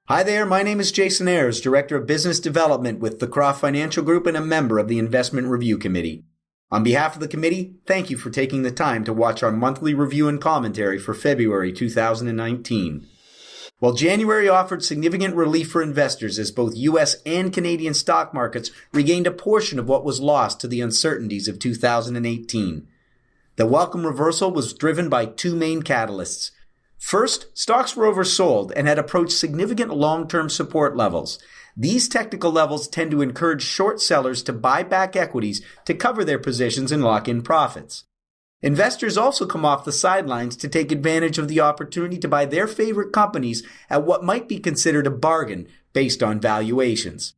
Hi there, my name is Jason Ayers, Director of Business Development with the Croft Financial Group and a member of the Investment Review Committee. On behalf of the committee, thank you for taking the time to watch our monthly review and commentary for February 2019. While January offered significant relief for investors as both U.S. and Canadian stock markets regained a portion of what was lost to the uncertainties of 2018. The welcome reversal was driven by two main catalysts. First, stocks were oversold and had approached significant long-term support levels. These technical levels tend to encourage short sellers to buy back equities to cover their positions and lock in profits. Investors also come off the sidelines to take advantage of the opportunity to buy their favorite companies at what might be considered a bargain based on valuations.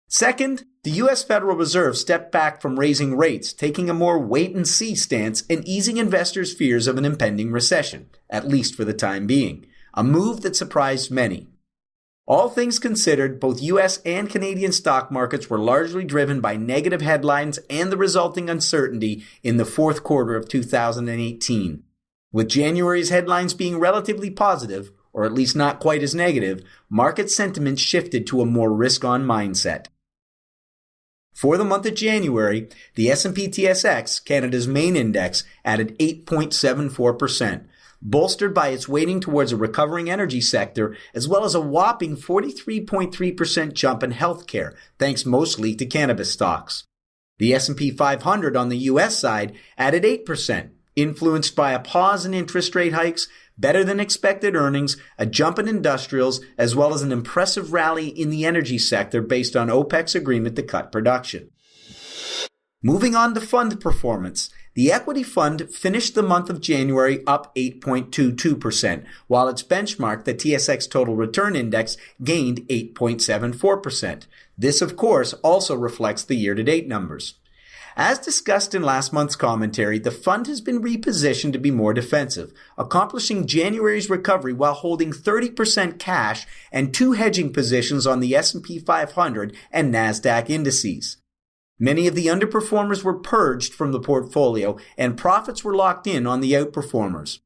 Second, the U.S. Federal Reserve stepped back from raising rates, taking a more wait-and-see stance and easing investors' fears of an impending recession, at least for the time being, a move that surprised many. All things considered, both U.S. and Canadian stock markets were largely driven by negative headlines and the resulting uncertainty in the fourth quarter of 2018. With January's headlines being relatively positive, or at least not quite as negative, market sentiment shifted to a more risk-on mindset. For the month of January, the S&P/TSX, Canada's main index, added 8.74%, bolstered by its weighting towards a recovering energy sector, as well as a whopping 43.3% jump in healthcare, thanks mostly to cannabis stocks. The S&P 500 on the U.S. side added 8%, influenced by a pause in interest rate hikes, better than expected earnings, a jump in industrials, as well as an impressive rally in the energy sector based on OPEC's agreement to cut production. Moving on to fund performance, the equity fund finished the month of January up 8.22%, while its benchmark, the TSX Total Return Index, gained 8.74%. This, of course, also reflects the year-to-date numbers. As discussed in last month's commentary, the fund has been repositioned to be more defensive, accomplishing January's recovery while holding 30% cash and two hedging positions on the S&P 500 and NASDAQ indices. Many of the underperformers were purged from the portfolio and profits were locked in on the outperformers.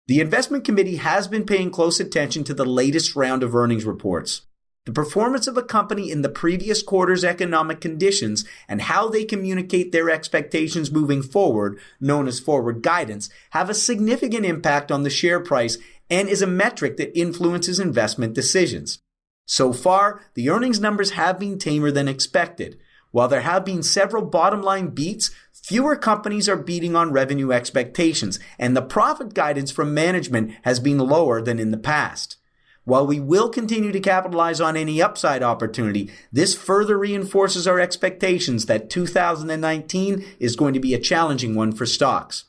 The investment committee has been paying close attention to the latest round of earnings reports. The performance of a company in the previous quarter's economic conditions and how they communicate their expectations moving forward, known as forward guidance, have a significant impact on the share price and is a metric that influences investment decisions. So far, the earnings numbers have been tamer than expected. While there have been several bottom-line beats, fewer companies are beating on revenue expectations, and the profit guidance from management has been lower than in the past. While we will continue to capitalize on any upside opportunity, this further reinforces our expectations that 2019 is going to be a challenging one for stocks.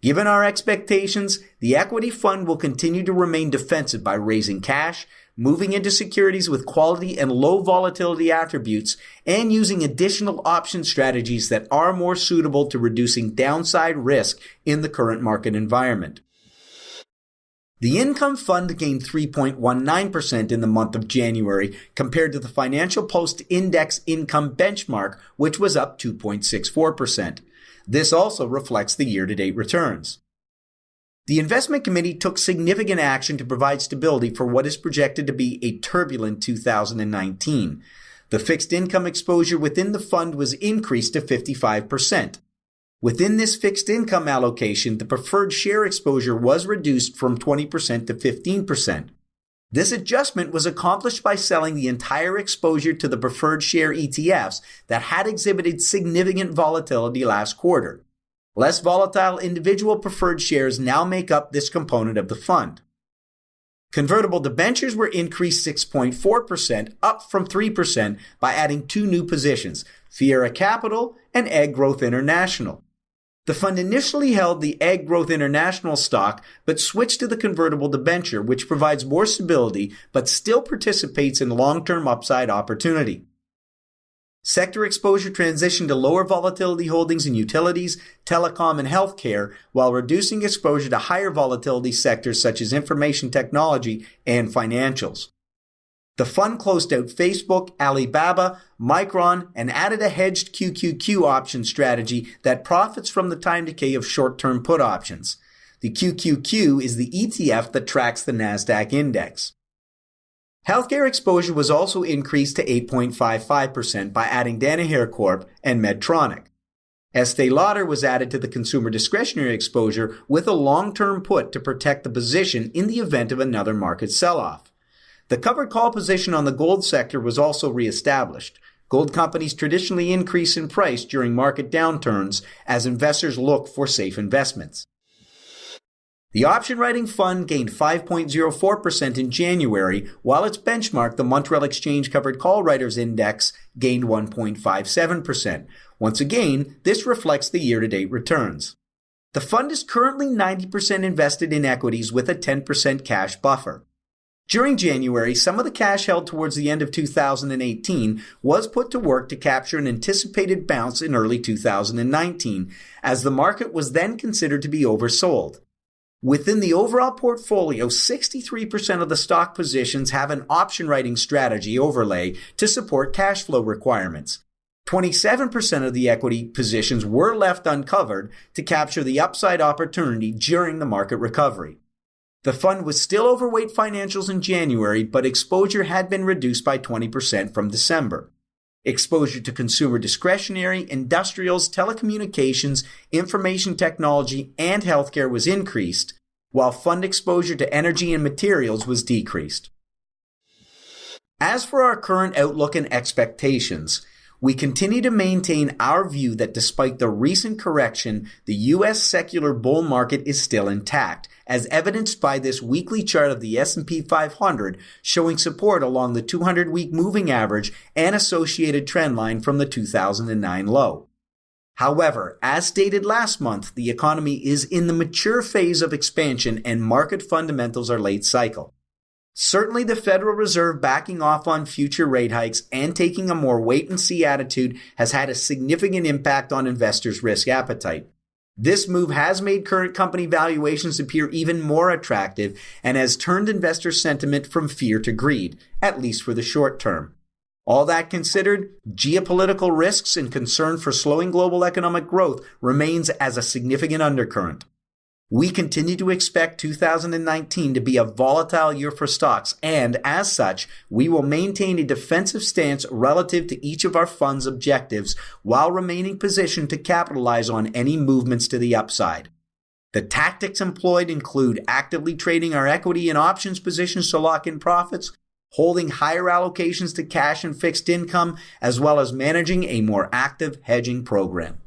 Given our expectations, the equity fund will continue to remain defensive by raising cash, moving into securities with quality and low volatility attributes, and using additional option strategies that are more suitable to reducing downside risk in the current market environment. The income fund gained 3.19% in the month of January compared to the Financial Post Index Income Benchmark, which was up 2.64%. This also reflects the year-to-date returns. The investment committee took significant action to provide stability for what is projected to be a turbulent 2019. The fixed income exposure within the fund was increased to 55%. Within this fixed income allocation, the preferred share exposure was reduced from 20% to 15%. This adjustment was accomplished by selling the entire exposure to the preferred share ETFs that had exhibited significant volatility last quarter. Less volatile individual preferred shares now make up this component of the fund. Convertible debentures were increased 6.4%, up from 3%, by adding two new positions, Fiera Capital and Ag Growth International. The fund initially held the Ag Growth International stock, but switched to the convertible debenture, which provides more stability, but still participates in long-term upside opportunity. Sector exposure transitioned to lower volatility holdings in utilities, telecom, and healthcare, while reducing exposure to higher volatility sectors such as information technology and financials. The fund closed out Facebook, Alibaba, Micron, and added a hedged QQQ option strategy that profits from the time decay of short-term put options. The QQQ is the ETF that tracks the NASDAQ index. Healthcare exposure was also increased to 8.55% by adding Danaher Corp and Medtronic. Estee Lauder was added to the consumer discretionary exposure with a long-term put to protect the position in the event of another market sell-off. The covered call position on the gold sector was also reestablished. Gold companies traditionally increase in price during market downturns as investors look for safe investments. The option writing fund gained 5.04% in January, while its benchmark, the Montreal Exchange Covered Call Writers Index, gained 1.57%. Once again, this reflects the year-to-date returns. The fund is currently 90% invested in equities with a 10% cash buffer. During January, some of the cash held towards the end of 2018 was put to work to capture an anticipated bounce in early 2019, as the market was then considered to be oversold. Within the overall portfolio, 63% of the stock positions have an option writing strategy overlay to support cash flow requirements. 27% of the equity positions were left uncovered to capture the upside opportunity during the market recovery. The fund was still overweight financials in January, but exposure had been reduced by 20% from December. Exposure to consumer discretionary, industrials, telecommunications, information technology, and healthcare was increased, while fund exposure to energy and materials was decreased. As for our current outlook and expectations, we continue to maintain our view that despite the recent correction, the U.S. secular bull market is still intact, as evidenced by this weekly chart of the S&P 500 showing support along the 200-week moving average and associated trend line from the 2009 low. However, as stated last month, the economy is in the mature phase of expansion and market fundamentals are late cycle. Certainly, the Federal Reserve backing off on future rate hikes and taking a more wait-and-see attitude has had a significant impact on investors' risk appetite. This move has made current company valuations appear even more attractive and has turned investor sentiment from fear to greed, at least for the short term. All that considered, geopolitical risks and concern for slowing global economic growth remains as a significant undercurrent. We continue to expect 2019 to be a volatile year for stocks, and as such, we will maintain a defensive stance relative to each of our fund's objectives while remaining positioned to capitalize on any movements to the upside. The tactics employed include actively trading our equity and options positions to lock in profits, holding higher allocations to cash and fixed income, as well as managing a more active hedging program.